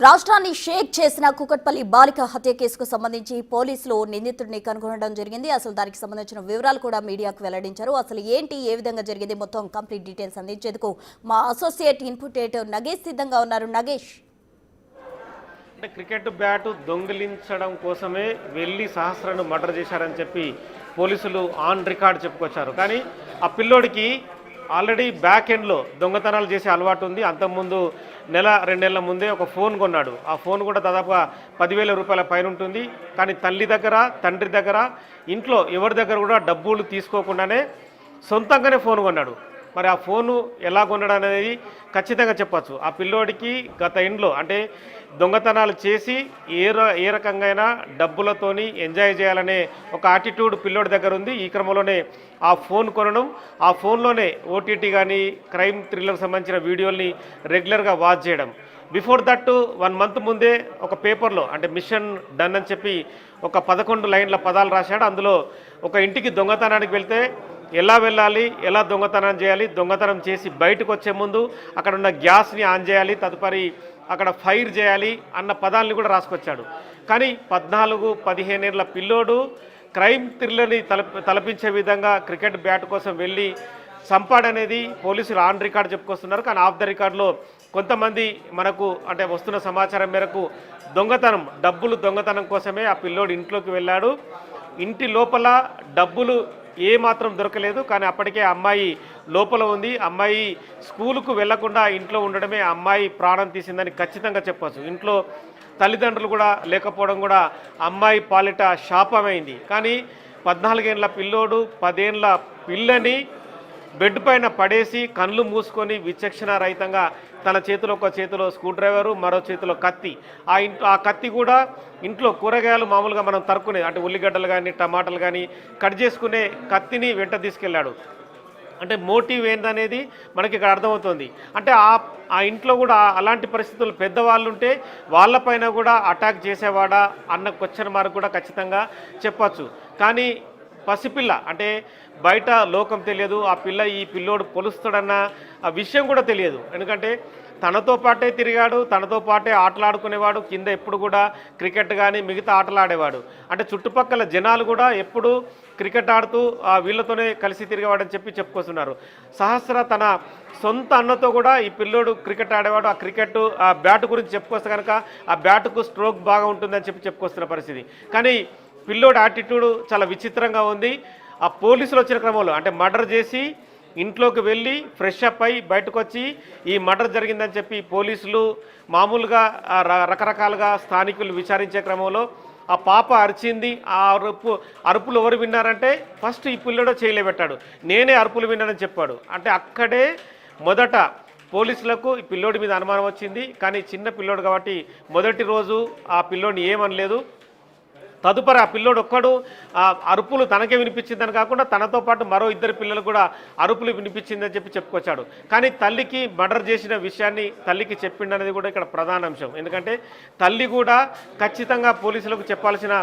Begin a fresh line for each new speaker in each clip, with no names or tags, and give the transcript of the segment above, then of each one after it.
రాష్ట్రాన్ని షేక్ చేసిన కూకట్పల్లి బాలిక హత్య కేసుకు సంబంధించి పోలీసులు నిందితుడిని కనుగొనడం జరిగింది. అసలు దానికి సంబంధించిన వివరాలు కూడా మీడియాకు వెల్లడించారు. అసలు ఏంటి, ఏ విధంగా జరిగింది, మొత్తం కంప్లీట్ డీటెయిల్స్ అందించేందుకు మా అసోసియేట్ ఇన్పుట్ ఎడిటర్ నగేష్ సిద్ధంగా ఉన్నారు. నగేష్,
అంటే క్రికెట్ బ్యాట్ దొంగిలించడం కోసమే వెళ్ళి సహస్రను మర్డర్ చేశారని చెప్పి పోలీసులు ఆన్ రికార్డ్ చెప్పుకొచ్చారు. కానీ ఆ పిల్లోడికి ఆల్రెడీ బ్యాక్ ఎండ్లో దొంగతనాలు చేసే అలవాటు ఉంది. అంతకుముందు నెల 2 నెలల ముందే ఒక ఫోన్ కొన్నాడు. ఆ ఫోన్ కూడా దాదాపుగా 10,000 రూపాయల పైన ఉంటుంది. కానీ తల్లి దగ్గర, తండ్రి దగ్గర, ఇంట్లో ఎవరి దగ్గర కూడా డబ్బులు తీసుకోకుండానే సొంతంగానే ఫోన్ కొన్నాడు. మరి ఆ ఫోను ఎలా కొనడం అనేది ఖచ్చితంగా చెప్పచ్చు. ఆ పిల్లోడికి గత ఇంట్లో అంటే దొంగతనాలు చేసి ఏ రకంగా డబ్బులతోని ఎంజాయ్ చేయాలనే ఒక యాటిట్యూడ్ పిల్లోడి దగ్గర ఉంది. ఈ క్రమంలోనే ఆ ఫోన్ కొనడం, ఆ ఫోన్లోనే ఓటీటీ కానీ క్రైమ్ థ్రిల్లర్కి సంబంధించిన వీడియోల్ని రెగ్యులర్గా వాచ్ చేయడం. బిఫోర్ దట్ 1 మంత్ ముందే ఒక పేపర్లో అంటే మిషన్ డన్ అని చెప్పి ఒక 11 లైన్ల పదాలు రాశాడు. అందులో ఒక ఇంటికి దొంగతనానికి వెళ్తే ఎలా వెళ్ళాలి, ఎలా దొంగతనం చేయాలి, దొంగతనం చేసి బయటకు వచ్చే ముందు అక్కడ ఉన్న గ్యాస్ని ఆన్ చేయాలి, తదుపరి అక్కడ ఫైర్ చేయాలి అన్న పదాలని కూడా రాసుకొచ్చాడు. కానీ 14-15 ఏళ్ల పిల్లోడు క్రైమ్ థ్రిల్లర్ని తలపించే విధంగా క్రికెట్ బ్యాట్ కోసం వెళ్ళి సంపాడనేది పోలీసులు ఆన్ రికార్డ్ చెప్పుకొస్తున్నారు. కానీ ఆఫ్ ద రికార్డులో కొంతమంది మనకు అంటే వస్తున్న సమాచారం మేరకు దొంగతనం కోసమే ఆ పిల్లోడు ఇంట్లోకి వెళ్ళాడు. ఇంటి లోపల డబ్బులు ఏమాత్రం దొరకలేదు. కానీ అప్పటికే అమ్మాయి లోపల ఉంది. అమ్మాయి స్కూలుకు వెళ్లకుండా ఇంట్లో ఉండడమే అమ్మాయి ప్రాణం తీసిందని ఖచ్చితంగా చెప్పచ్చు. ఇంట్లో తల్లిదండ్రులు కూడా లేకపోవడం కూడా అమ్మాయి పాలిట శాపమైంది. కానీ 14 ఏళ్ల పిల్లోడు 10 ఏళ్ల పిల్లని బెడ్ పైన పడేసి కళ్ళు మూసుకొని విచక్షణ రహితంగా తన ఒక చేతిలో స్క్రూ డ్రైవరు, మరో చేతిలో కత్తి, ఆ కత్తి కూడా ఇంట్లో కూరగాయలు మామూలుగా మనం తరుక్కునే అంటే ఉల్లిగడ్డలు కానీ టమాటాలు కానీ కట్ చేసుకునే కత్తిని వెంట తీసుకెళ్ళాడు. అంటే మోటివ్ ఏందనేది మనకి ఇక్కడ అర్థమవుతుంది. అంటే ఆ ఇంట్లో కూడా అలాంటి పరిస్థితులు పెద్దవాళ్ళు ఉంటే వాళ్ళపైన కూడా అటాక్ చేసేవాడా అన్న క్వశ్చన్ మార్క్ కూడా ఖచ్చితంగా చెప్పచ్చు. కానీ పసిపిల్ల అంటే బయట లోకం తెలియదు. ఆ పిల్ల ఈ పిల్లోడు పొలుస్తాడన్న ఆ విషయం కూడా తెలియదు. ఎందుకంటే తనతో పాటే తిరిగాడు, తనతో పాటే ఆటలాడుకునేవాడు, కింద ఎప్పుడు కూడా క్రికెట్ కానీ మిగతా ఆటలు ఆడేవాడు. అంటే చుట్టుపక్కల జనాలు కూడా ఎప్పుడు క్రికెట్ ఆడుతూ వీళ్ళతోనే కలిసి తిరిగేవాడని చెప్పుకొస్తున్నారు. సహస్ర తన సొంత అన్నతో కూడా ఈ పిల్లోడు క్రికెట్ ఆడేవాడు. ఆ క్రికెట్ ఆ బ్యాట్ గురించి చెప్పుకొస్తే కనుక ఆ బ్యాట్కు స్ట్రోక్ బాగా ఉంటుందని చెప్పుకొస్తున్న పరిస్థితి. కానీ పిల్లోడి యాటిట్యూడ్ చాలా విచిత్రంగా ఉంది. ఆ పోలీసులు వచ్చిన క్రమంలో అంటే మర్డర్ చేసి ఇంట్లోకి వెళ్ళి ఫ్రెష్ అప్ అయి బయటకు వచ్చి ఈ మర్డర్ జరిగిందని చెప్పి పోలీసులు మామూలుగా రకరకాలుగా స్థానికులు విచారించే క్రమంలో ఆ పాప అరిచింది. ఆ అరుపులు ఎవరు విన్నారంటే ఫస్ట్ ఈ పిల్లోడు చేయలేబెట్టాడు, నేనే అరుపులు విన్నానని చెప్పాడు. అంటే అక్కడే మొదట పోలీసులకు ఈ పిల్లోడి మీద అనుమానం వచ్చింది. కానీ చిన్న పిల్లోడు కాబట్టి మొదటి రోజు ఆ పిల్లోడిని ఏమనలేదు. తదుపరి ఆ పిల్లోడు ఒక్కడు అరుపులు తనకే వినిపించిందని కాకుండా తనతో పాటు మరో 2 పిల్లలు కూడా అరుపులు వినిపించిందని చెప్పుకొచ్చాడు. కానీ తల్లికి మర్డర్ చేసిన విషయాన్ని తల్లికి చెప్పిండనేది కూడా ఇక్కడ ప్రధాన అంశం. ఎందుకంటే తల్లి కూడా ఖచ్చితంగా పోలీసులకు చెప్పాల్సిన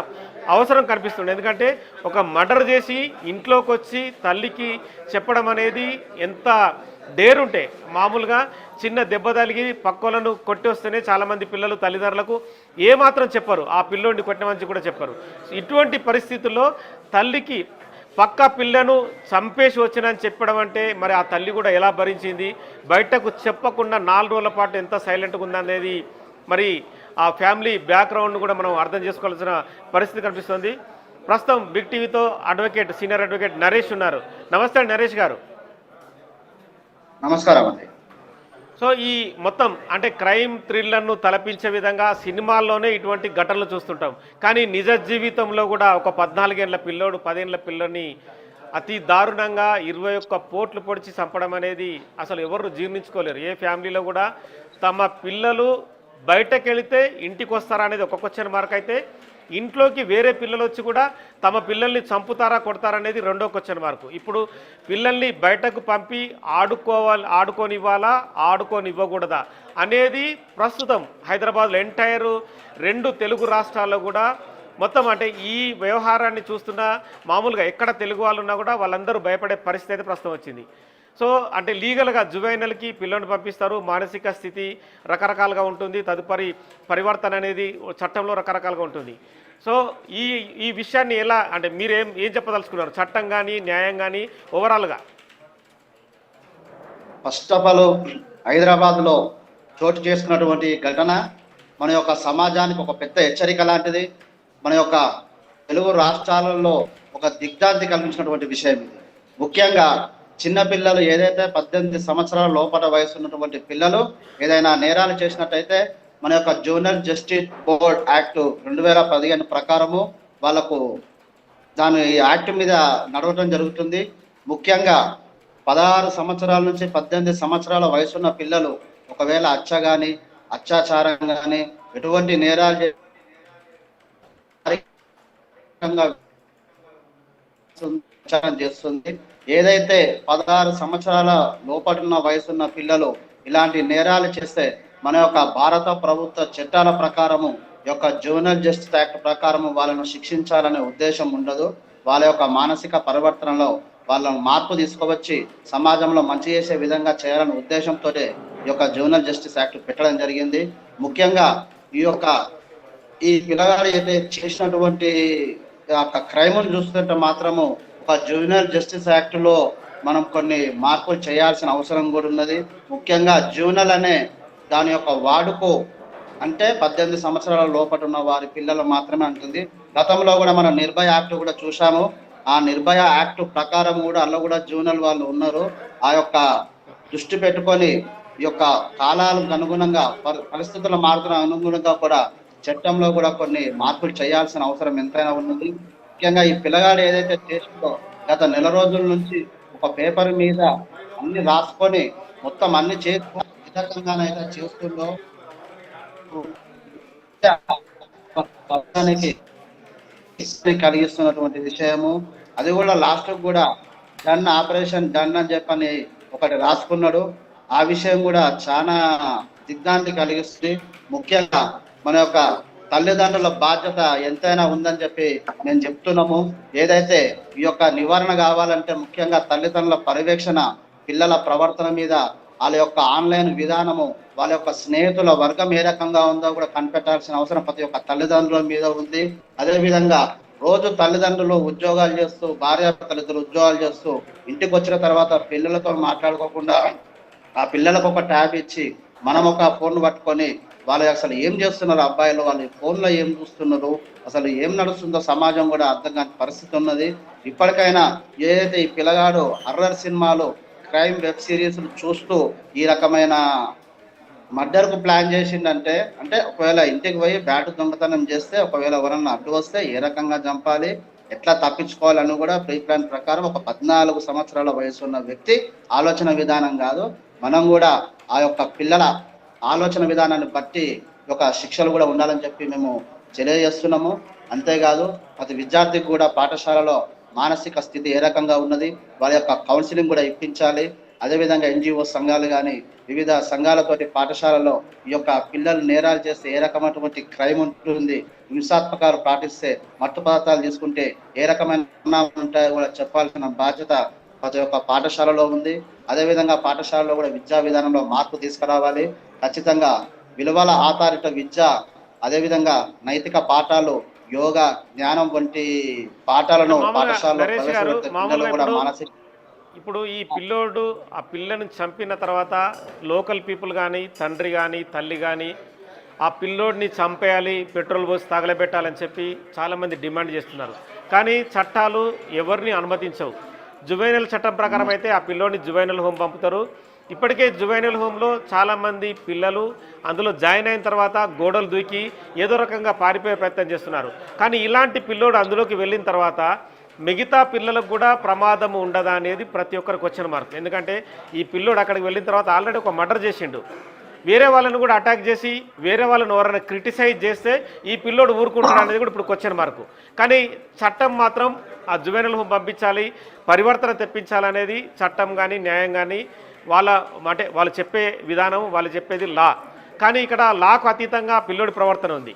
అవసరం కనిపిస్తుంది. ఎందుకంటే ఒక మర్డర్ చేసి ఇంట్లోకి వచ్చి తల్లికి చెప్పడం అనేది ఎంత డేరుంటే మామూలుగా చిన్న దెబ్బ తగిలి పక్కలను కొట్టి వస్తేనే చాలామంది పిల్లలు తల్లిదండ్రులకు ఏమాత్రం చెప్పరు, ఆ పిల్లోడిని కొట్టిన మంచి కూడా చెప్పరు. ఇటువంటి పరిస్థితుల్లో తల్లికి పక్క పిల్లను చంపేసి వచ్చినని చెప్పడం అంటే మరి ఆ తల్లి కూడా ఎలా భరించింది, బయటకు చెప్పకుండా 4 రోజుల పాటు ఎంత సైలెంట్గా ఉందనేది మరి ఆ ఫ్యామిలీ బ్యాక్గ్రౌండ్ కూడా మనం అర్థం చేసుకోవాల్సిన పరిస్థితి కనిపిస్తుంది. ప్రస్తుతం బిగ్ టీవీతో సీనియర్ అడ్వకేట్ నరేష్ ఉన్నారు. నమస్తే నరేష్ గారు.
నమస్కారం అండి.
సో ఈ మొత్తం అంటే క్రైమ్ థ్రిల్లర్ను తలపించే విధంగా సినిమాల్లోనే ఇటువంటి ఘటనలు చూస్తుంటాం. కానీ నిజ జీవితంలో కూడా ఒక 14 ఏళ్ల పిల్లోడు 10 ఏళ్ల పిల్లని అతి దారుణంగా 21 పోట్లు పొడిచి చంపడం అనేది అసలు ఎవరు జీర్ణించుకోలేరు. ఏ ఫ్యామిలీలో కూడా తమ పిల్లలు బయటకు వెళితే ఇంటికి వస్తారా అనేది ఒక క్వశ్చన్ మార్క్ అయితే ఇంట్లోకి వేరే పిల్లలు వచ్చి కూడా తమ పిల్లల్ని చంపుతారా కొడతారా అనేది రెండో క్వశ్చన్ మార్కు. ఇప్పుడు పిల్లల్ని బయటకు పంపి ఆడుకోనివ్వాలా ఆడుకోనివ్వకూడదా అనేది ప్రస్తుతం హైదరాబాద్లో ఎంటైర్ 2 తెలుగు రాష్ట్రాల్లో కూడా మొత్తం అంటే ఈ వ్యవహారాన్ని చూస్తున్న మామూలుగా ఎక్కడ తెలుగు వాళ్ళు ఉన్నా కూడా వాళ్ళందరూ భయపడే పరిస్థితి అయితే ప్రస్తుతం వచ్చింది. సో అంటే లీగల్గా జువైనల్కి పిల్లల్ని పంపిస్తారు, మానసిక స్థితి రకరకాలుగా ఉంటుంది, తదుపరి పరివర్తన అనేది చట్టంలో రకరకాలుగా ఉంటుంది. సో ఈ ఈ విషయాన్ని ఎలా అంటే మీరేం ఏం చెప్పదలుచుకున్నారు, చట్టం కానీ న్యాయం కానీ ఓవరాల్గా?
ఫస్ట్ ఆఫ్ ఆల్ హైదరాబాద్లో చోటు చేసుకున్నటువంటి ఘటన మన యొక్క సమాజానికి ఒక పెద్ద హెచ్చరిక లాంటిది. మన యొక్క తెలుగు రాష్ట్రాలలో ఒక దిగ్భ్రాంతి కలిగించినటువంటి విషయం ఇది. ముఖ్యంగా చిన్నపిల్లలు ఏదైతే 18 సంవత్సరాల లోపల వయసు ఉన్నటువంటి పిల్లలు ఏదైనా నేరాలు చేసినట్టయితే మన యొక్క జూనియర్ జస్టిస్ బోర్డ్ యాక్ట్ 2015 ప్రకారము వాళ్ళకు దాని యాక్ట్ మీద నడవడం జరుగుతుంది. ముఖ్యంగా 16 సంవత్సరాల నుంచి 18 సంవత్సరాల వయసున్న పిల్లలు ఒకవేళ కానీ అత్యాచారం కానీ ఎటువంటి నేరాలు చేస్తుంది. ఏదైతే 16 సంవత్సరాల లోపడున్న వయసున్న పిల్లలు ఇలాంటి నేరాలు చేస్తే మన యొక్క భారత ప్రభుత్వ చట్టాల ప్రకారము యొక్క జూనియర్ జస్టిస్ యాక్ట్ ప్రకారము వాళ్ళను శిక్షించాలనే ఉద్దేశం ఉండదు. వాళ్ళ యొక్క మానసిక పరివర్తనలో వాళ్ళను మార్పు తీసుకువచ్చి సమాజంలో మంచి చేసే విధంగా చేయాలనే ఉద్దేశంతో ఈ యొక్క జూనియర్ జస్టిస్ యాక్ట్ పెట్టడం జరిగింది. ముఖ్యంగా ఈ పిల్లగాడు అయితే చేసినటువంటి క్రైమ్ను చూస్తుంటే మాత్రము ఒక జూనియర్ జస్టిస్ యాక్ట్లో మనం కొన్ని మార్పులు చేయాల్సిన అవసరం కూడా ఉన్నది. ముఖ్యంగా జూనియర్ అనే దాని యొక్క వాడుకో అంటే 18 సంవత్సరాల లోపల ఉన్న వారి పిల్లలు మాత్రమే అంటుంది. గతంలో కూడా మనం నిర్భయ యాక్ట్ కూడా చూసాము. ఆ నిర్భయ యాక్ట్ ప్రకారం కూడా అందులో కూడా జూనియర్ వాళ్ళు ఉన్నారు. ఆ యొక్క దృష్టి పెట్టుకొని ఈ యొక్క కాలాలకు అనుగుణంగా పరిస్థితుల మారుతున్న అనుగుణంగా కూడా చట్టంలో కూడా కొన్ని మార్పులు చేయాల్సిన అవసరం ఎంతైనా ఉన్నది. ముఖ్యంగా ఈ పిల్లగాడు ఏదైతే చేసిందో గత నెల రోజుల నుంచి ఒక పేపర్ మీద అన్ని రాసుకొని మొత్తం అన్ని విధంగానైతే చేస్తుందో కలిగిస్తున్నటువంటి విషయము. అది కూడా లాస్ట్ కూడా డన్ ఆపరేషన్ డన్ అని చెప్పని ఒకటి రాసుకున్నాడు. ఆ విషయం కూడా చాలా దిగ్భ్రాంతి కలిగిస్తుంది. ముఖ్యంగా మన యొక్క తల్లిదండ్రుల బాధ్యత ఎంతైనా ఉందని చెప్పి మేము చెప్తున్నాము. ఏదైతే ఈ యొక్క నివారణ కావాలంటే ముఖ్యంగా తల్లిదండ్రుల పర్యవేక్షణ, పిల్లల ప్రవర్తన మీద వాళ్ళ యొక్క ఆన్లైన్ విధానము, వాళ్ళ యొక్క స్నేహితుల వర్గం ఏ రకంగా ఉందో కూడా కనిపెట్టాల్సిన అవసరం ప్రతి ఒక్క తల్లిదండ్రుల మీద ఉంది. అదేవిధంగా రోజు తల్లిదండ్రులు ఉద్యోగాలు చేస్తూ, భార్య తల్లిదండ్రులు ఉద్యోగాలు చేస్తూ ఇంటికి వచ్చిన తర్వాత పిల్లలతో మాట్లాడుకోకుండా ఆ పిల్లలకు ఒక ట్యాబ్ ఇచ్చి మనం ఒక ఫోన్ పట్టుకొని వాళ్ళు అసలు ఏం చేస్తున్నారు, అబ్బాయిలు వాళ్ళు ఫోన్లో ఏం చూస్తున్నారు, అసలు ఏం నడుస్తుందో సమాజం కూడా అర్థం కాని పరిస్థితి ఉన్నది. ఇప్పటికైనా ఏదైతే ఈ పిల్లగాడు హర్రర్ సినిమాలు, క్రైమ్ వెబ్ సిరీస్లు చూస్తూ ఈ రకమైన మర్డర్కు ప్లాన్ చేసిండంటే అంటే ఒకవేళ ఇంటికి పోయి బ్యాటు దొంగతనం చేస్తే ఒకవేళ ఎవరన్నా అడ్డు వస్తే ఏ రకంగా చంపాలి, ఎట్లా తప్పించుకోవాలని కూడా ప్రీ ప్లాన్ ప్రకారం ఒక 14 సంవత్సరాల వయసు ఉన్న వ్యక్తి ఆలోచన విధానం కాదు. మనం కూడా ఆ యొక్క పిల్లల ఆలోచన విధానాన్ని బట్టి ఒక శిక్షలు కూడా ఉండాలని చెప్పి మేము తెలియజేస్తున్నాము. అంతేకాదు ప్రతి విద్యార్థికి కూడా పాఠశాలలో మానసిక స్థితి ఏ రకంగా ఉన్నది, వాళ్ళ యొక్క కౌన్సిలింగ్ కూడా ఇప్పించాలి. అదేవిధంగా ఎన్జిఓ సంఘాలు కానీ వివిధ సంఘాలతోటి పాఠశాలలో ఈ యొక్క పిల్లలు నేరాలు చేస్తే ఏ రకమైనటువంటి క్రైమ్ ఉంటుంది, హింసాత్మకాలు పాటిస్తే, మత్తు పదార్థాలు తీసుకుంటే ఏ రకమైన ఉంటాయో కూడా చెప్పాల్సిన బాధ్యత ప్రతి ఒక్క పాఠశాలలో ఉంది. అదేవిధంగా పాఠశాలలో కూడా విద్యా విధానంలో మార్పు తీసుకురావాలి. ఖచ్చితంగా విలువల ఆధారిత విద్య, అదేవిధంగా నైతిక పాఠాలు, యోగా, జ్ఞానం వంటి పాఠాలను పాఠశాలలో కూడా మానసిక.
ఇప్పుడు ఈ పిల్లోడు ఆ పిల్లని చంపిన తర్వాత లోకల్ పీపుల్ కానీ, తండ్రి కానీ, తల్లి కానీ ఆ పిల్లోడిని చంపేయాలి, పెట్రోల్ పోసి తగలబెట్టాలని చెప్పి చాలామంది డిమాండ్ చేస్తున్నారు. కానీ చట్టాలు ఎవరిని అనుమతించవు. జువైనల్ చట్టం ప్రకారం అయితే ఆ పిల్లోడిని జువైనల్ హోమ్ పంపుతారు. ఇప్పటికే జువైనల్ హోమ్లో చాలామంది పిల్లలు అందులో జాయిన్ అయిన తర్వాత గోడలు దూకి ఏదో రకంగా పారిపోయే ప్రయత్నం చేస్తున్నారు. కానీ ఇలాంటి పిల్లోడు అందులోకి వెళ్ళిన తర్వాత మిగతా పిల్లలకు కూడా ప్రమాదం ఉండదా అనేది ప్రతి ఒక్కరికి వచ్చిన మార్క్. ఎందుకంటే ఈ పిల్లోడు అక్కడికి వెళ్ళిన తర్వాత ఆల్రెడీ ఒక మర్డర్ చేసిండు, వేరే వాళ్ళని కూడా అటాక్ చేసి వేరే వాళ్ళని ఎవరైనా క్రిటిసైజ్ చేస్తే ఈ పిల్లోడు ఊరుకుంటాడు అనేది కూడా ఇప్పుడు క్వశ్చన్ మార్కు. కానీ చట్టం మాత్రం ఆ జువైనల్ హోమ్ పంపించాలి, పరివర్తన తెప్పించాలనేది చట్టం కానీ న్యాయం కానీ వాళ్ళు చెప్పే విధానం, వాళ్ళు చెప్పేది లా. కానీ ఇక్కడ లాకు అతీతంగా పిల్లోడి ప్రవర్తన ఉంది.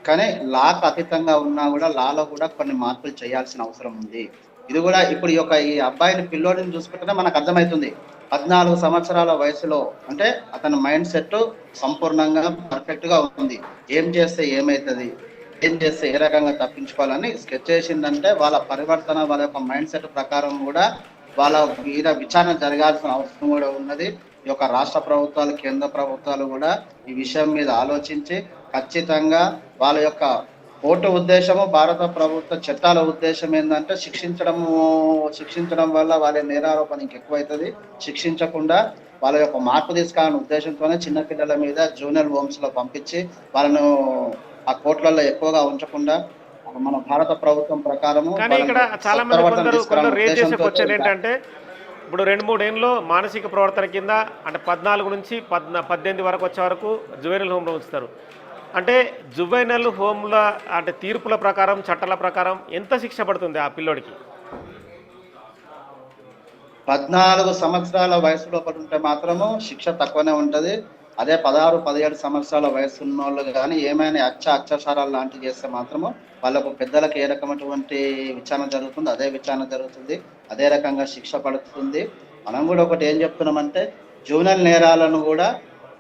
కానీ లాకు అతీతంగా ఉన్నా కూడా లాలో కూడా కొన్ని మార్పులు చేయాల్సిన అవసరం ఉంది. ఇది కూడా ఇప్పుడు ఈ అబ్బాయిని పిల్లోడిని చూసుకుంటేనే మనకు అర్థమవుతుంది. 14 సంవత్సరాల వయసులో అంటే అతని మైండ్ సెట్ సంపూర్ణంగా పర్ఫెక్ట్ గా ఉంది. ఏం చేస్తే ఏమవుతుంది, ఏం చేస్తే ఏ రకంగా తప్పించుకోవాలని స్కెచ్ చేసిందంటే వాళ్ళ పరివర్తన, వాళ్ళ యొక్క మైండ్ సెట్ ప్రకారం కూడా వాళ్ళ మీద విచారణ జరగాల్సిన అవసరం కూడా ఉన్నది. ఈ యొక్క రాష్ట్ర ప్రభుత్వాలు, కేంద్ర ప్రభుత్వాలు కూడా ఈ విషయం మీద ఆలోచించి ఖచ్చితంగా వాళ్ళ యొక్క కోర్టు ఉద్దేశము, భారత ప్రభుత్వ చట్టాల ఉద్దేశం ఏంటంటే శిక్షించడం వల్ల వాళ్ళ నేరారోపణ ఇంకెక్కువైతుంది. శిక్షించకుండా వాళ్ళ యొక్క మార్పు తీసుకురావాలనే ఉద్దేశంతోనే చిన్నపిల్లల మీద జూనియర్ హోమ్స్ లో పంపించి వాళ్ళను ఆ కోర్టులలో ఎక్కువగా ఉంచకుండా మన భారత ప్రభుత్వం ప్రకారము
కానీ ఇక్కడ చాలా మంది కొందరు రేజ్ చేసే క్వశ్చన్ ఏంటంటే ఇప్పుడు 2-3 ఏళ్ళలో మానసిక ప్రవర్తన కింద అంటే 14 నుంచి 18 వరకు వచ్చే వరకు జువెనల్ హోమ్లో ఉంచుతారు. అంటే జువెనల్ హోమ్ల అంటే తీర్పుల ప్రకారం, చట్టాల ప్రకారం ఎంత శిక్ష పడుతుంది ఆ పిల్లోడికి?
14 సంవత్సరాల వయసు లోపల ఉంటే మాత్రము శిక్ష తక్కువనే ఉంటది. అదే 16-17 సంవత్సరాల వయసు ఉన్న వాళ్ళు కానీ ఏమైనా అత్యాచారాలు లాంటివి చేస్తే మాత్రము వాళ్ళకు పెద్దలకు ఏ రకమైనటువంటి విచారణ జరుగుతుంది, అదే విచారణ జరుగుతుంది, అదే రకంగా శిక్ష పడుతుంది. మనం కూడా ఒకటి ఏం చెప్తున్నామంటే జూనియర్ నేరాలను కూడా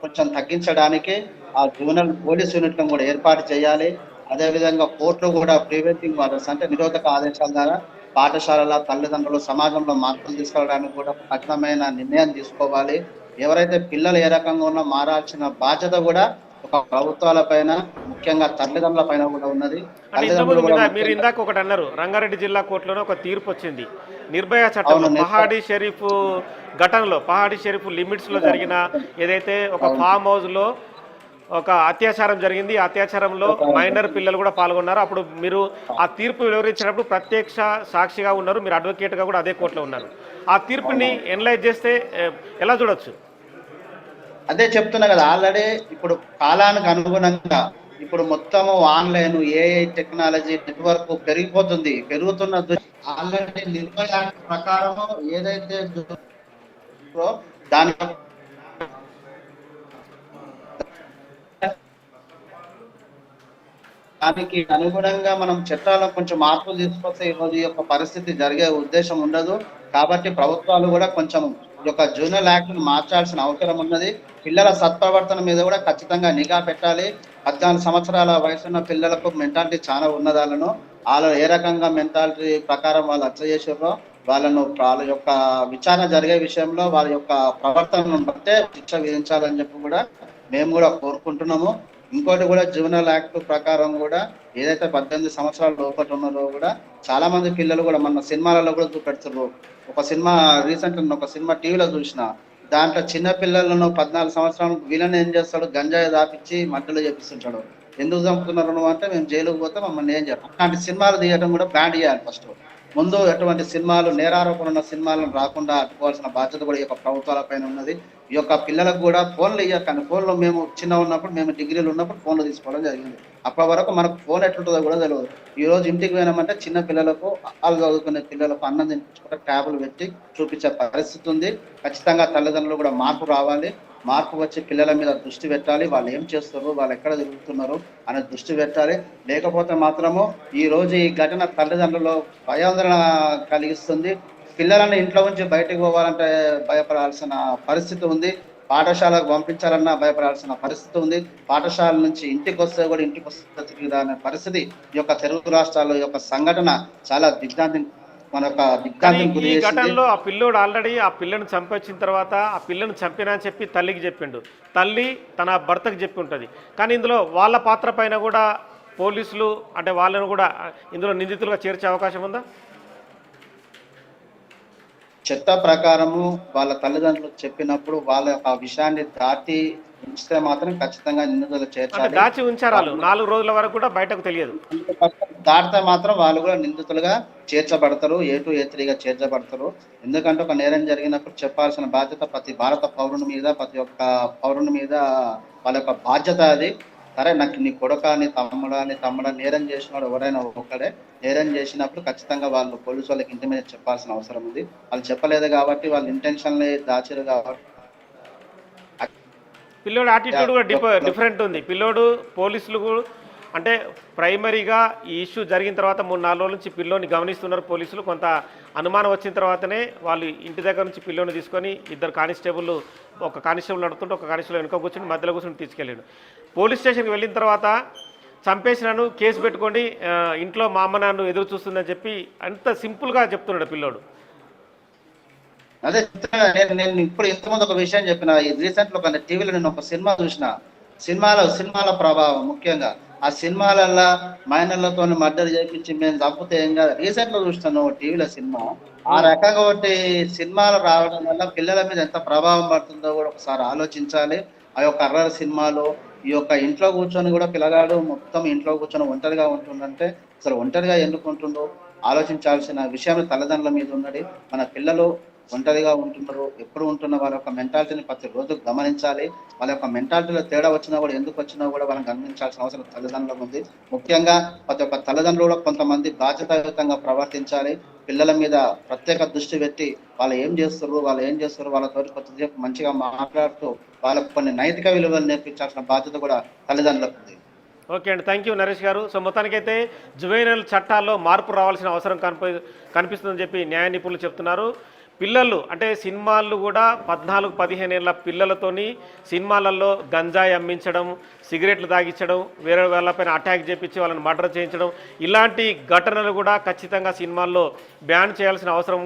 కొంచెం తగ్గించడానికి ఆ జూనియర్ పోలీస్ యూనిట్లను కూడా ఏర్పాటు చేయాలి. అదేవిధంగా కోర్టులు కూడా ప్రివెంటింగ్ ఆర్డర్స్ అంటే నిరోధక ఆదేశాల ద్వారా పాఠశాలల తల్లిదండ్రులు సమాజంలో మార్పులు తీసుకురావడానికి కూడా కఠినమైన నిర్ణయం తీసుకోవాలి. ఎవరైతే పిల్లలు ఏ రకంగా ఉన్నా మారాల్సిన బాధ్యత కూడా ఒక ప్రభుత్వాల పైన, ముఖ్యంగా తల్లిదండ్రుల పైన కూడా ఉన్నది.
మీరు ఇందాక ఒకటి అన్నారు, రంగారెడ్డి జిల్లా కోర్టులోనే ఒక తీర్పు వచ్చింది. నిర్భయ చట్టం పహాడీ షరీఫ్ ఘటనలో, పహాడీ షరీఫ్ లిమిట్స్ లో జరిగిన ఏదైతే ఒక ఫామ్ హౌస్ లో ఒక అత్యాచారం జరిగింది, ఆ అత్యాచారంలో మైనర్ పిల్లలు కూడా పాల్గొన్నారు. అప్పుడు మీరు ఆ తీర్పు వివరించినప్పుడు ప్రత్యక్ష సాక్షిగా ఉన్నారు, మీరు అడ్వకేట్గా కూడా అదే కోర్టులో ఉన్నారు. ఆ తీర్పుని ఎనలైజ్ చేస్తే ఎలా చూడొచ్చు?
అదే చెప్తున్నా కదా, ఆల్రెడీ ఇప్పుడు కాలానికి అనుగుణంగా ఇప్పుడు మొత్తము ఆన్లైన్, ఏఐ టెక్నాలజీ నెట్వర్క్ పెరుగుతున్న ఆల్రెడీ నిర్భయ యాక్ట్ ప్రకారము ఏదైతే దాని దానికి అనుగుణంగా మనం చట్టాలకు కొంచెం మార్పులు తీసుకొస్తే ఈరోజు ఈ యొక్క పరిస్థితి జరిగే ఉద్దేశం ఉండదు. కాబట్టి ప్రభుత్వాలు కూడా కొంచెం ఈ యొక్క జూనియర్ యాక్ట్ ను మార్చాల్సిన అవసరం ఉన్నది. పిల్లల సత్ప్రవర్తన మీద కూడా ఖచ్చితంగా నిఘా పెట్టాలి. 14 సంవత్సరాల వయసున్న పిల్లలకు మెంటాలిటీ చాలా ఉన్నదాలను వాళ్ళు ఏ రకంగా మెంటాలిటీ ప్రకారం వాళ్ళు అట్లా చేసారో వాళ్ళ యొక్క విచారణ జరిగే విషయంలో వాళ్ళ యొక్క ప్రవర్తనను బట్టే శిక్ష విధించాలని చెప్పి కూడా మేము కూడా కోరుకుంటున్నాము. ఇంకోటి కూడా జూనియర్ యాక్ట్ ప్రకారం కూడా ఏదైతే 18 సంవత్సరాల లోపల ఉన్నారో కూడా చాలా మంది పిల్లలు కూడా మన సినిమాలలో కూడా చూపెడుతున్నారు. ఒక సినిమా రీసెంట్ ఒక సినిమా టీవీలో చూసిన దాంట్లో చిన్న పిల్లలను 14 సంవత్సరాలు వీళ్ళని ఏం చేస్తాడు, గంజాయి దాపించి మధ్యలో చేపిస్తుంటాడు. ఎందుకు చంపుతున్నారు నువ్వు అంటే మేము జైలుకు పోతే మమ్మల్ని ఏం చేయాలి. అలాంటి సినిమాలు తీయడం కూడా బ్యాన్ చేయాలి. ఫస్ట్ ముందు ఎటువంటి సినిమాలు, నేరారోపణ ఉన్న సినిమాలను రాకుండా అడ్డుకోవాల్సిన బాధ్యత కూడా ఈ యొక్క ప్రభుత్వాల పైన ఉన్నది. ఈ యొక్క పిల్లలకు కూడా ఫోన్లు ఇవ్వకండి. ఫోన్లో మేము చిన్న ఉన్నప్పుడు, మేము డిగ్రీలు ఉన్నప్పుడు ఫోన్లు తీసుకోవడం జరిగింది. అప్పటి వరకు మనకు ఫోన్ ఎట్లుంటుందో కూడా తెలియదు. ఈ రోజు ఇంటికి పోయినామంటే చిన్న పిల్లలకు, వాళ్ళు చదువుకునే పిల్లలకు అన్నం తినిపించుకుంటే ట్యాబులు పెట్టి చూపించే పరిస్థితి ఉంది. ఖచ్చితంగా తల్లిదండ్రులు కూడా మార్పు రావాలి. మార్పు వచ్చి పిల్లల మీద దృష్టి పెట్టాలి. వాళ్ళు ఏం చేస్తారు, వాళ్ళు ఎక్కడ తిరుగుతున్నారు అనే దృష్టి పెట్టాలి. లేకపోతే మాత్రము ఈ రోజు ఈ ఘటన తల్లిదండ్రులు భయాందోళన కలిగిస్తుంది. పిల్లలను ఇంట్లో నుంచి బయటకు పోవాలంటే భయపడాల్సిన పరిస్థితి ఉంది. పాఠశాలకు పంపించాలన్నా భయపడాల్సిన పరిస్థితి ఉంది. పాఠశాల నుంచి ఇంటికి వస్తే కూడా ఇంటికి వస్తే తిరిగిదా అనే పరిస్థితి ఈ యొక్క తెలుగు రాష్ట్రాల యొక్క సంఘటన చాలా
ఈ ఘటనలో ఆ పిల్లోడు ఆల్రెడీ ఆ పిల్లను చంపొచ్చిన తర్వాత ఆ పిల్లను చంపినా అని చెప్పి తల్లికి చెప్పిండు. తల్లి తన భర్తకు చెప్పి ఉంటుంది. కానీ ఇందులో వాళ్ళ పాత్ర పైన కూడా పోలీసులు అంటే వాళ్ళను కూడా ఇందులో నిందితులుగా చేర్చే అవకాశం ఉందా?
చట్ట ప్రకారము వాళ్ళ తల్లిదండ్రులు చెప్పినప్పుడు వాళ్ళ యొక్క విషయాన్ని దాటి ఉంచితే మాత్రం ఖచ్చితంగా నిందితులు చేర్చాలి.
దాచి ఉంచారు 4 రోజుల వరకు కూడా బయటకు తెలియదు.
దాటితే మాత్రం వాళ్ళు కూడా నిందితులుగా చేర్చబడతారు, A2, A3గా చేర్చబడతారు. ఎందుకంటే ఒక నేరం జరిగినప్పుడు చెప్పాల్సిన బాధ్యత ప్రతి భారత పౌరుని మీద, ప్రతి ఒక్క పౌరుని మీద వాళ్ళ యొక్క బాధ్యత అది. సరే నాకు నీ కొడుక, నీ తమ్ముడా నేరం చేసినాడు ఎవరైనా ఒకడే. నేరం చేసినప్పుడు ఖచ్చితంగా వాళ్ళు పోలీసు వాళ్ళకి ఇంటి మీద చెప్పాల్సిన అవసరం ఉంది. వాళ్ళు చెప్పలేదు కాబట్టి వాళ్ళు ఇంటెన్షన్లీ దాచారు కాబట్టి.
పిల్లోడు యాటిట్యూడ్ కూడా డిఫరెంట్ ఉంది. పిల్లోడు పోలీసులు అంటే ప్రైమరీగా ఈ ఇష్యూ జరిగిన తర్వాత 3-4 రోజుల నుంచి పిల్లోని గమనిస్తున్నారు పోలీసులు. కొంత అనుమానం వచ్చిన తర్వాతనే వాళ్ళు ఇంటి దగ్గర నుంచి పిల్లోని తీసుకొని ఇద్దరు కానిస్టేబుల్, ఒక కానిస్టేబుల్ నడుతుంటే ఒక కానిస్టేబుల్ వెనుక కూర్చొని మధ్యలో కూర్చొని తీసుకెళ్ళాడు. పోలీస్ స్టేషన్కి వెళ్ళిన తర్వాత చంపేసినాను, కేసు పెట్టుకోండి, ఇంట్లో మా అమ్మ నాన్న ఎదురు చూస్తుందని చెప్పి అంత సింపుల్గా చెప్తున్నాడు పిల్లోడు.
అదే నేను ఇప్పుడు ఇంతకుముందు ఒక విషయం చెప్పిన. రీసెంట్ లో టీవీలో నేను ఒక సినిమా చూసిన. సినిమాల ప్రభావం ముఖ్యంగా ఆ సినిమాలల్లో మైనర్లతో మర్డర్ చేయించి మేము చంపితే ఏం కాదు. రీసెంట్ లో చూస్తాను టీవీలో సినిమా. ఆ రకంగా ఒకటి సినిమాలు రావడం వల్ల పిల్లల మీద ఎంత ప్రభావం పడుతుందో కూడా ఒకసారి ఆలోచించాలి. ఆ యొక్క అర్రర్ సినిమాలు, ఈ యొక్క ఇంట్లో కూర్చొని కూడా పిల్లగాడు మొత్తం ఇంట్లో కూర్చొని ఒంటరిగా ఉంటుందంటే అసలు ఒంటరిగా ఎందుకు ఉంటుండో ఆలోచించాల్సిన విషయం తల్లిదండ్రుల మీద ఉన్నది. మన పిల్లలు ఒంటరిగా ఉంటున్నారు, ఎప్పుడు ఉంటున్న వాళ్ళ యొక్క మెంటాలిటీని ప్రతి రోజు గమనించాలి. వాళ్ళ యొక్క మెంటాలిటీలో తేడా వచ్చినా కూడా ఎందుకు వచ్చినా కూడా వాళ్ళని గమనించాల్సిన అవసరం తల్లిదండ్రులకు ఉంది. ముఖ్యంగా ప్రతి ఒక్క తల్లిదండ్రులు కూడా కొంతమంది బాధ్యతాయుతంగా ప్రవర్తించాలి. పిల్లల మీద ప్రత్యేక దృష్టి పెట్టి వాళ్ళు ఏం చేస్తారు వాళ్ళతో కొద్దిసేపు మంచిగా మాట్లాడుతూ వాళ్ళకు కొన్ని నైతిక విలువలు నేర్పించాల్సిన బాధ్యత కూడా తల్లిదండ్రులకు ఉంది.
ఓకే అండి, థ్యాంక్ యూ నరేష్ గారు. సో మొత్తానికైతే జువెనైల్ చట్టాల్లో మార్పు రావాల్సిన అవసరం కనిపిస్తుందని చెప్పి న్యాయ నిపుణులు చెప్తున్నారు. పిల్లలు అంటే సినిమాలు కూడా 14-15 ఏళ్ళ పిల్లలతోని సినిమాలలో గంజాయి అమ్మించడం, సిగరెట్లు తాగించడం, వేరే వాళ్ళపైన అటాక్ చేయించి వాళ్ళని మర్డర్ చేయించడం, ఇలాంటి ఘటనలు కూడా ఖచ్చితంగా సినిమాల్లో బ్యాన్ చేయాల్సిన అవసరం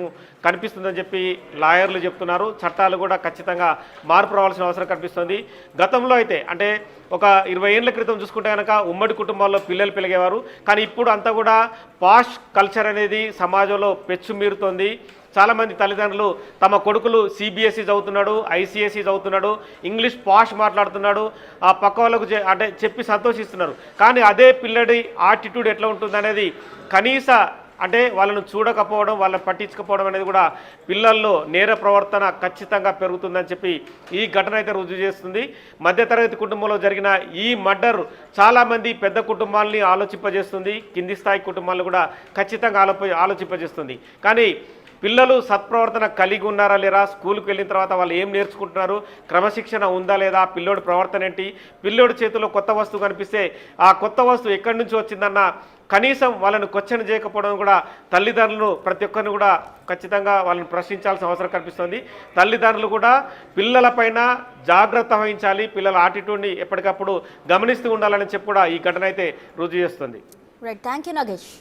కనిపిస్తుందని చెప్పి లాయర్లు చెప్తున్నారు. చట్టాలు కూడా ఖచ్చితంగా మార్పు రావాల్సిన అవసరం కనిపిస్తుంది. గతంలో అయితే అంటే ఒక 20 ఏళ్ల క్రితం చూసుకుంటే కనుక ఉమ్మడి కుటుంబాల్లో పిల్లలు పెరిగేవారు. కానీ ఇప్పుడు అంతా కూడా పాష్ కల్చర్ అనేది సమాజంలో పెచ్చుమీరుతోంది. చాలామంది తల్లిదండ్రులు తమ కొడుకులు CBSE చదువుతున్నాడు, ICSE చదువుతున్నాడు, ఇంగ్లీష్ పాష్ మాట్లాడుతున్నాడు, ఆ పక్క వాళ్ళకు అంటే చెప్పి సంతోషిస్తున్నారు. కానీ అదే పిల్లడి ఆటిట్యూడ్ ఎట్లా ఉంటుంది అనేది కనీస అంటే వాళ్ళను చూడకపోవడం, వాళ్ళని పట్టించకపోవడం అనేది కూడా పిల్లల్లో నేర ప్రవర్తన ఖచ్చితంగా పెరుగుతుందని చెప్పి ఈ ఘటన అయితే రుజువు చేస్తుంది. మధ్యతరగతి కుటుంబంలో జరిగిన ఈ మర్డర్ చాలామంది పెద్ద కుటుంబాలని ఆలోచింపజేస్తుంది, కింది స్థాయి కుటుంబాలను కూడా ఖచ్చితంగా ఆలోచింపజేస్తుంది. కానీ పిల్లలు సత్ప్రవర్తన కలిగి ఉన్నారా లేరా, స్కూల్కి వెళ్ళిన తర్వాత వాళ్ళు ఏం నేర్చుకుంటున్నారు, క్రమశిక్షణ ఉందా లేదా, పిల్లోడి ప్రవర్తన ఏంటి, పిల్లోడి చేతిలో కొత్త వస్తువు కనిపిస్తే ఆ కొత్త వస్తువు ఎక్కడి నుంచి వచ్చిందన్న కనీసం వాళ్ళని క్వశ్చన్ చేయకపోవడం కూడా తల్లిదండ్రులు ప్రతి ఒక్కరిని కూడా ఖచ్చితంగా వాళ్ళని ప్రశ్నించాల్సిన అవసరం కనిపిస్తుంది. తల్లిదండ్రులు కూడా పిల్లలపైన జాగ్రత్త వహించాలి, పిల్లల ఆటిట్యూడ్ని ఎప్పటికప్పుడు గమనిస్తూ ఉండాలని చెప్పి కూడా ఈ ఘటన అయితే రుజువు చేస్తుంది.
Right, thank you Nagesh.